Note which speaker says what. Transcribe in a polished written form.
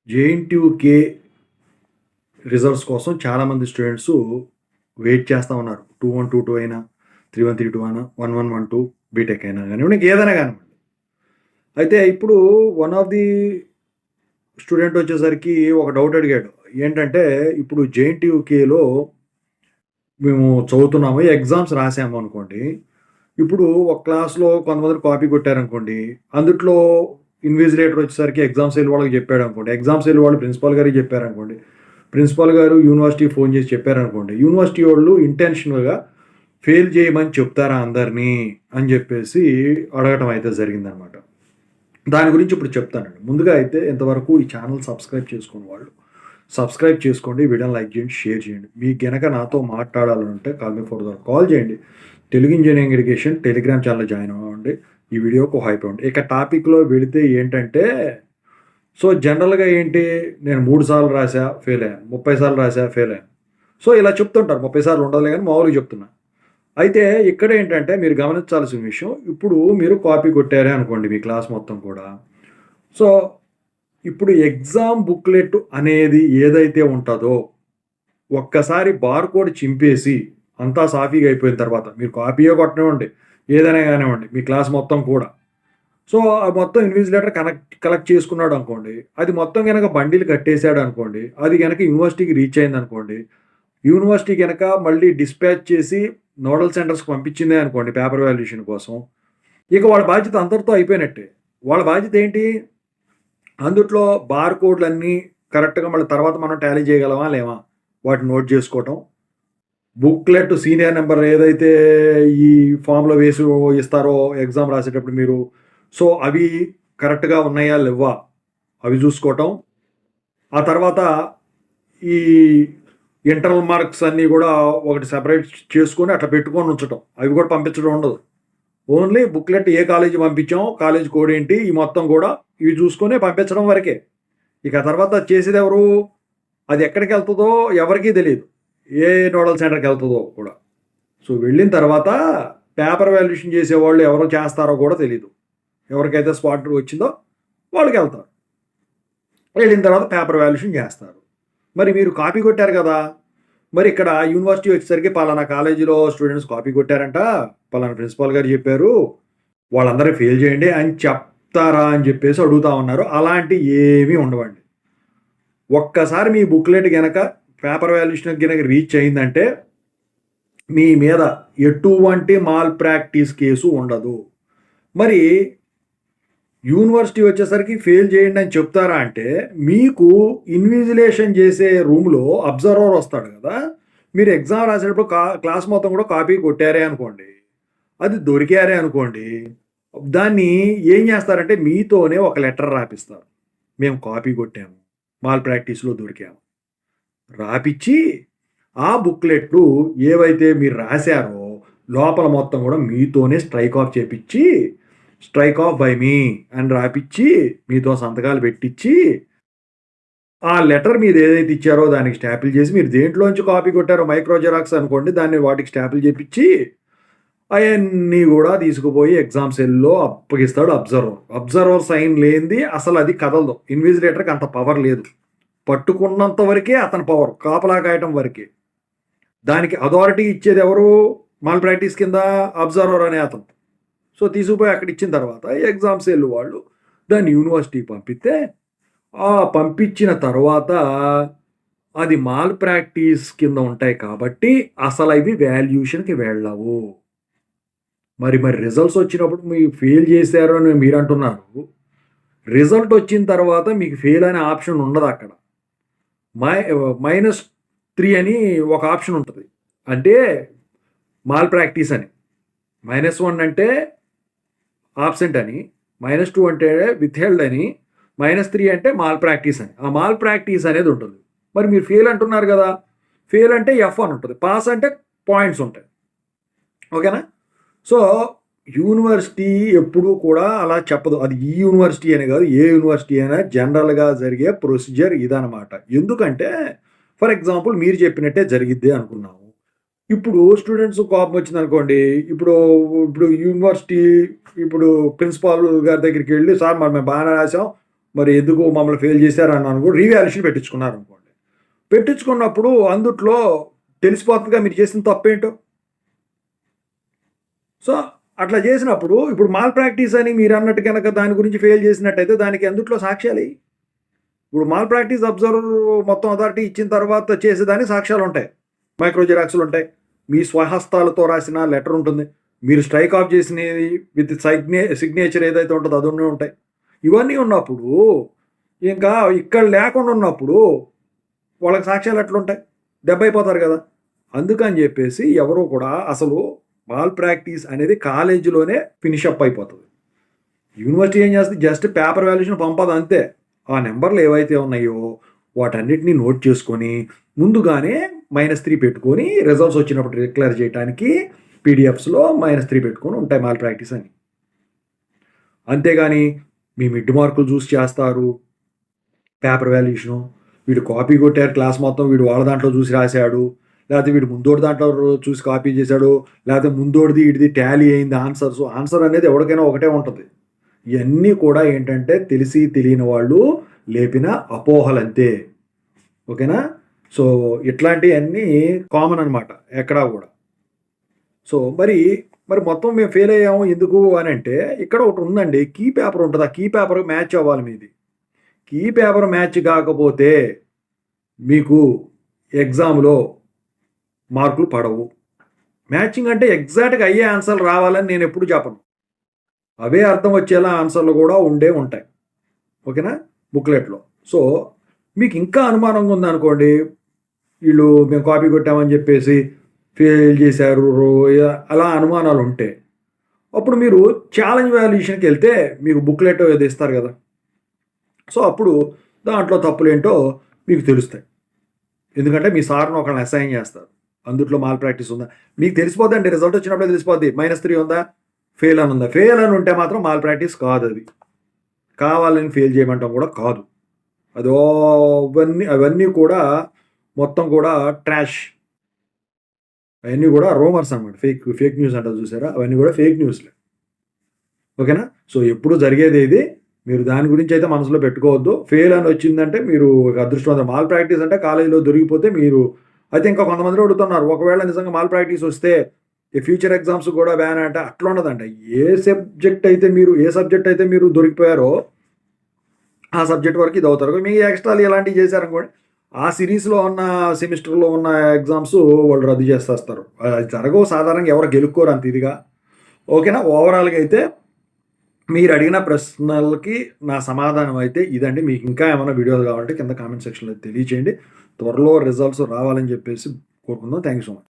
Speaker 1: JNTUK results కోసం చాలామంది students wait చేస్తా ఉన్నారు. 2122 అయినా, 3132 అయినా, 1112 బీటెక్ అయినా గానివ్వండి, ఇంకేదైనా గానివ్వండి. అయితే ఇప్పుడు వన్ ఆఫ్ ది స్టూడెంట్ వచ్చేసరికి ఒక డౌట్ అడిగాడు. ఏంటంటే, ఇప్పుడు జేఎన్‌టీయూకేలో మేము చదువుతున్నాము, ఎగ్జామ్స్ రాసాము అనుకోండి. ఇప్పుడు ఒక క్లాస్‌లో కొంతమంది కాపీ కొట్టారనుకోండి. అందుట్లో ఇన్విజిలేటర్ వచ్చేసరికి ఎగ్జామ్ సెల్ వాళ్ళకి చెప్పాడనుకోండి. ఎగ్జామ్ సెల్ వాళ్ళు ప్రిన్సిపల్ గారికి చెప్పారనుకోండి. ప్రిన్సిపల్ గారు యూనివర్సిటీకి ఫోన్ చేసి చెప్పారనుకోండి. యూనివర్సిటీ వాళ్ళు ఇంటెన్షనల్‌గా ఫెయిల్ చేయమని చెప్తారా అందరిని అని చెప్పేసి అడగటం అయితే జరిగిందనమాట. దాని గురించి ఇప్పుడు చెప్తానండి. ముందుగా అయితే ఇంతవరకు ఈ ఛానల్ సబ్స్క్రైబ్ చేసుకున్న వాళ్ళు సబ్స్క్రైబ్ చేసుకోండి. వీడియోని లైక్ చేయండి, షేర్ చేయండి. మీకు గనక నాతో మాట్లాడాలనుంటే కాల్ మీ ఫర్ కాల్ చేయండి. Telugu engineering education Telegram channel join అవ్వండి. ఈ వీడియోకి ఒక హైప్ ఇవ్వండి. ఇక టాపిక్‌లో వెళితే ఏంటంటే, సో జనరల్‌గా ఏంటి, నేను 3 సార్లు రాసా ఫెయిల్ అయ్యాను. 30 సార్లు రాసా ఫెయిల్ అయ్యాను. సో ఇలా చెప్తుంటారు. 30 సార్లు ఉండదులే గాని మామూలుగా చెప్తున్నా. అయితే ఇక్కడ ఏంటంటే మీరు గమనించాల్సిన విషయం, ఇప్పుడు మీరు కాపీ కొట్టారే అనుకోండి మీ క్లాస్ మొత్తం కూడా. సో ఇప్పుడు ఎగ్జామ్ బుక్లెట్ అనేది ఏదైతే ఉంటదో, ఒక్కసారి బార్‌కోడ్ చింపేసి అంతా సాఫీగా అయిపోయిన తర్వాత మీరు కాపీయే కొట్టనివ్వండి, ఏదైనా గానివ్వండి మీ క్లాస్ మొత్తం కూడా. సో, ఆ మొత్తం ఇన్విజిలేటర్ కలెక్ట్ చేసుకున్నాడనుకోండి. అది మొత్తం గనక బండిల్ కట్టేసాడనుకోండి. అది గనక యూనివర్సిటీకి రీచ్ అయిందనుకోండి. యూనివర్సిటీ గనక మళ్ళీ డిస్పాచ్ చేసి నోడల్ సెంటర్స్‌కి పంపించిందే అనుకోండి పేపర్ వాల్యుయేషన్ కోసం. ఇక వాళ్ళ బాధ్యత అందరితో అయిపోయినట్టే. వాళ్ళ బాధ్యత ఏంటి? అందుట్లో బార్‌కోడ్‌లన్నీ కరెక్ట్‌గా మళ్ళీ తర్వాత మనం టాలీ చేయగలమా? లేమా? వాటిని నోట్ చేసుకోవటం. బుక్‌లెట్ సీరియల్ నంబర్ ఏదైతే ఈ ఫార్మ్‌లో వేసి ఇస్తారో ఎగ్జామ్ రాసేటప్పుడు మీరు, సో, అవి కరెక్ట్‌గా ఉన్నాయా? లెవ్వా? అవి చూసుకోవటం. ఆ తర్వాత ఈ ఇంటర్నల్ మార్క్స్ అన్నీ గూడా ఒకటి సెపరేట్ చేసుకొని అట్లా పెట్టుకొని ఉంచటం. అవి కూడా పంపించడం ఉండదు. ఓన్లీ బుక్‌లెట్ ఏ కాలేజీ పంపించాం, కాలేజీ కోడ్ ఏంటి, ఈ మొత్తం గూడా ఇవి చూసుకొని పంపించడం వరకే. ఇక తర్వాత చేసేదెవరు? అది ఎక్కడికెళ్తదో ఎవరికీ తెలీదు. ఏ నోడల్ సెంటర్‌కెళ్తదో కూడా. సో, వెళ్ళిన తర్వాత పేపర్ వాల్యుయేషన్ చేసేవాళ్ళు ఎవరు చేస్తారో కూడా తెలీదు. ఎవరికైతే స్పాట్ వచ్చిందో వాళ్ళకెళ్తారు. వెళ్ళిన తర్వాత పేపర్ వాల్యుయేషన్ చేస్తారు. మరి మీరు కాపీ కొట్టారు కదా! మరి ఇక్కడ యూనివర్సిటీ వచ్చేసరికి పలానా కాలేజీలో స్టూడెంట్స్ కాపీ కొట్టారంట, పలానా ప్రిన్సిపల్ గారు చెప్పారు, వాళ్ళందరిని ఫెయిల్ చేయండి అని చెప్తారా అని చెప్పేసి అడుగుతా ఉన్నారు. అలాంటియి ఏమీ ఉండవండి. ఒక్కసారి మీ బుక్‌లెట్ గనక పేపర్ వాల్యుయేషన్ గనక రీచ్ అయిందంటే, మీ మీద ఎటువంటి మాల్ ప్రాక్టీస్ కేసు ఉండదు. మరి యూనివర్సిటీ వచ్చేసరికి ఫెయిల్ చేయండి అని చెప్తారా అంటే, మీకు ఇన్విజిలేషన్ చేసే రూమ్‌లో అబ్జర్వర్ వస్తాడు కదా! మీరు ఎగ్జామ్ రాసేటప్పుడు క్లాస్ మొత్తం కూడా కాపీ కొట్టారే అనుకోండి, అది దొరికారే అనుకోండి, దాన్ని ఏం చేస్తారంటే మీతోనే ఒక లెటర్ రాపిస్తారు. మేము కాపీ కొట్టాము, మాల్ ప్రాక్టీస్‌లో దొరికాము. రాపిచ్చి ఆ బుక్‌లెట్లు ఏవైతే మీరు రాసారో లోపల మొత్తం కూడా మీతోనే స్ట్రైక్ ఆఫ్ చేపిచ్చి, స్ట్రైక్ ఆఫ్ బై మీ అని రాపిచ్చి, మీతో సంతకాలు పెట్టిచ్చి, ఆ లెటర్ మీద ఏదైతే ఇచ్చారో దానికి స్టాంపులు చేసి, మీరు దేంట్లోంచి కాపీ కొట్టారో మైక్రో జిరాక్స్ అనుకోండి, దాన్ని వాటికి స్టాంపులు చేపిచ్చి, అయన్నీ గూడా తీసుకుపోయి ఎగ్జామ్ సెల్‌లో అప్పగిస్తాడు అబ్జర్వర్. అబ్జర్వర్ సైన్ లేనిది అసలు అది కదలదు. ఇన్విజిలేటర్‌కి అంత పవర్ లేదు. పట్టుకున్నంత వరకే అతని పవర్. కాపలా కాయటం వరకే. దానికి అథారిటీ ఇచ్చేదెవరు? మాల్ ప్రాక్టీస్ కింద అబ్జర్వర్ అనే అతను. సో, తీసుకుపోయి అక్కడ ఇచ్చిన తర్వాత ఎగ్జామ్ సెల్ వాళ్ళు దాన్ని యూనివర్సిటీకి పంపితే, ఆ పంపించిన తర్వాత అది మాల్ ప్రాక్టీస్ కింద ఉంటాయి కాబట్టి అసలవి వాల్యుయేషన్‌కి వెళ్ళవు. మరి రిజల్ట్స్ వచ్చినప్పుడు మీరు ఫెయిల్ చేశారు అని మీరంటున్నారు. రిజల్ట్ వచ్చిన తర్వాత మీకు ఫెయిల్ అనే ఆప్షన్ ఉండదక్కడ. మై -3 అని ఒక ఆప్షన్ ఉంటది. అంటే మాల్ ప్రాక్టీస్ అని. -1 అంటే ఆబ్సెంట్ అని, -2 అంటే విత్‌హెల్డ్ అని, -3 అంటే మాల్ ప్రాక్టీస్ అని. ఆ మాల్ ప్రాక్టీస్ అనేది ఉంటుంది. మరి మీరు ఫెయిల్ అంటున్నారు గదా! ఫెయిల్ అంటే ఎఫ్ అని ఉంటది. పాస్ అంటే పాయింట్స్ ఉంటాయి. ఓకేనా? సో, యూనివర్సిటీ ఎప్పుడూ కూడా అలా చెప్పదు. అది ఈ యూనివర్సిటీ అని గాదు, ఏ యూనివర్సిటీ అయినా జనరల్‌గా జరిగే ప్రొసీజర్ ఇదనమాట. ఎందుకంటే, ఫర్ ఎగ్జాంపుల్ మీరు చెప్పినట్టే జరిగిద్ది అనుకున్నాము. ఇప్పుడు స్టూడెంట్స్ కోపం వచ్చిందనుకోండి, ఇప్పుడు ఇప్పుడు యూనివర్సిటీ ఇప్పుడు ప్రిన్సిపాల్ గారి దగ్గరికెళ్ళి, "సార్ మరి మేము బాగానే రాసాం. మరి ఎందుకు మమ్మల్ని ఫెయిల్ చేశారు అన్నాను కూడా రీవాల్యుయేషన్ పెట్టించుకున్నారు అనుకోండి. పెట్టించుకున్నప్పుడు అందుట్లో తెలిసిపోతుందిగా మీరు చేసిన తప్పేంటో. సో అట్లా చేసినప్పుడు ఇప్పుడు మాల్ ప్రాక్టీస్ అని మీరు అన్నట్టు కనుక దాని గురించి ఫెయిల్ చేసినట్టయితే దానికి అందుట్లో సాక్ష్యాలు. ఇప్పుడు మాల్ ప్రాక్టీస్ అబ్జర్వర్ మొత్తం అథారిటీ ఇచ్చిన తర్వాత చేసేదానికి సాక్ష్యాలు ఉంటాయి, మైక్రో జిరాక్స్లు ఉంటాయి, మీ స్వహస్తాలతో రాసిన లెటర్ ఉంటుంది, మీరు స్ట్రైక్ ఆఫ్ చేసినది విత్ సిగ్నేచర్ ఏదైతే ఉంటుందో అది ఉంటాయి. ఇవన్నీ ఉన్నప్పుడు ఇంకా ఇక్కడ లేకుండా ఉన్నప్పుడు వాళ్ళకి సాక్ష్యాలు ఎట్లుంటాయి, దెబ్బ అయిపోతారు కదా. అందుకని చెప్పేసి ఎవరు కూడా అసలు మాల్ ప్రాక్టీస్ అనేది కాలేజీలోనే ఫినిష్ అప్ అయిపోతుంది. యూనివర్సిటీ ఏం చేస్తుంది, జస్ట్ పేపర్ వాల్యుయేషన్ పంపదు అంతే. ఆ నెంబర్లు ఏవైతే ఉన్నాయో వాటన్నిటిని నోట్ చేసుకొని ముందుగానే -3 పెట్టుకొని రిజల్ట్స్ వచ్చినప్పుడు డిక్లేర్ చేయడానికి పీడిఎఫ్స్లో -3 పెట్టుకొని ఉంటాయి మాల్ ప్రాక్టీస్ అని. అంతేగాని మీ మిడ్ మార్కులు చూసి చేస్తారు పేపర్ వాల్యుయేషను, వీడు కాపీ కొట్టారు క్లాస్ మొత్తం, వీడు వాళ్ళ దాంట్లో చూసి రాశాడు, లేకపోతే వీడు ముందోడి దాంట్లో చూసి కాపీ చేశాడు, లేకపోతే ముందోడిది వీడిది టాలీ అయింది ఆన్సర్ అనేది ఎవరికైనా ఒకటే ఉంటుంది. ఇవన్నీ కూడా ఏంటంటే తెలిసి తెలియని వాళ్ళు లేపిన అపోహలంతే. ఓకేనా. సో ఇట్లాంటివన్నీ కామన్ అనమాట ఎక్కడా కూడా. సో మరి మొత్తం మేము ఫెయిల్ అయ్యాము ఎందుకు అని అంటే ఇక్కడ ఒకటి ఉందండి, కీ పేపర్ ఉంటుంది. ఆ కీ పేపర్ మ్యాచ్ అవ్వాలి మీది. కీ పేపర్ మ్యాచ్ కాకపోతే మీకు ఎగ్జామ్లో మార్కులు పడవు. మ్యాచింగ్ అంటే ఎగ్జాక్ట్గా అయ్యే ఆన్సర్లు రావాలని నేను ఎప్పుడు చెప్పను, అవే అర్థం వచ్చేలా ఆన్సర్లు కూడా ఉంటాయి. ఓకేనా బుక్లెట్లో. సో మీకు ఇంకా అనుమానంగా ఉందనుకోండి, వీళ్ళు మేము కాపీ కొట్టామని చెప్పేసి ఫెయిల్ చేశారు అలా అనుమానాలు ఉంటే అప్పుడు మీరు ఛాలెంజ్ వాల్యుయేషన్కి వెళ్తే మీకు బుక్లెట్ ఏదో ఇస్తారు కదా, సో అప్పుడు దాంట్లో తప్పులేంటో మీకు తెలుస్తాయి. ఎందుకంటే మీ సార్ని ఒకళ్ళని అసైన్ చేస్తారు, అందుట్లో మాల్ ప్రాక్టీస్ ఉందా మీకు తెలిసిపోద్దండి. రిజల్ట్ వచ్చినప్పుడే తెలిసిపోద్ది -3 ఉందా, ఫెయిల్ అని ఉందా. ఫెయిల్ అని ఉంటే మాత్రం మాల్ ప్రాక్టీస్ కాదు, అది కావాలని ఫెయిల్ చేయమంటాం కూడా కాదు. అదో అవన్నీ కూడా మొత్తం కూడా ట్రాష్, అవన్నీ కూడా రూమర్స్ అనమాట, ఫేక్ న్యూస్ అంటారు చూసారా, అవన్నీ కూడా ఫేక్ న్యూస్లే. ఓకేనా. సో ఎప్పుడు జరిగేది ఇది, మీరు దాని గురించి అయితే మనసులో పెట్టుకోవద్దు. ఫెయిల్ అని వచ్చిందంటే మీరు అదృష్టవంతులు. మాల్ ప్రాక్టీస్ అంటే కాలేజీలో దొరికిపోతే మీరు అయితే ఇంకా కొంతమంది అడుగుతున్నారు, ఒకవేళ నిజంగా మాల్ ప్రాక్టీస్ వస్తే ఈ ఫ్యూచర్ ఎగ్జామ్స్ కూడా బ్యాన్ అంటే అట్లా ఉండదంట. ఏ సబ్జెక్ట్ అయితే మీరు దొరికిపోయారో ఆ సబ్జెక్ట్ వరకు ఇది అవుతారు. మీకు ఎక్స్ట్రాలు ఇలాంటివి చేశారనుకోండి, ఆ సిరీస్లో ఉన్న సెమిస్టర్లో ఉన్న ఎగ్జామ్స్ వాళ్ళు రద్దు చేసేస్తారు. జరగవు సాధారణంగా, ఎవరు గెలుక్కోరు అంత ఇదిగా. ఓకేనా. ఓవరాల్గా అయితే మీరు అడిగిన ప్రశ్నలకి నా సమాధానం అయితే ఇదండి. మీకు ఇంకా ఏమైనా వీడియోలు కావాలంటే కింద కామెంట్ సెక్షన్లో తెలియచేయండి. త్వరలో రిజల్ట్స్ రావాలని చెప్పేసి కోరుకుందాం. Thank you so much.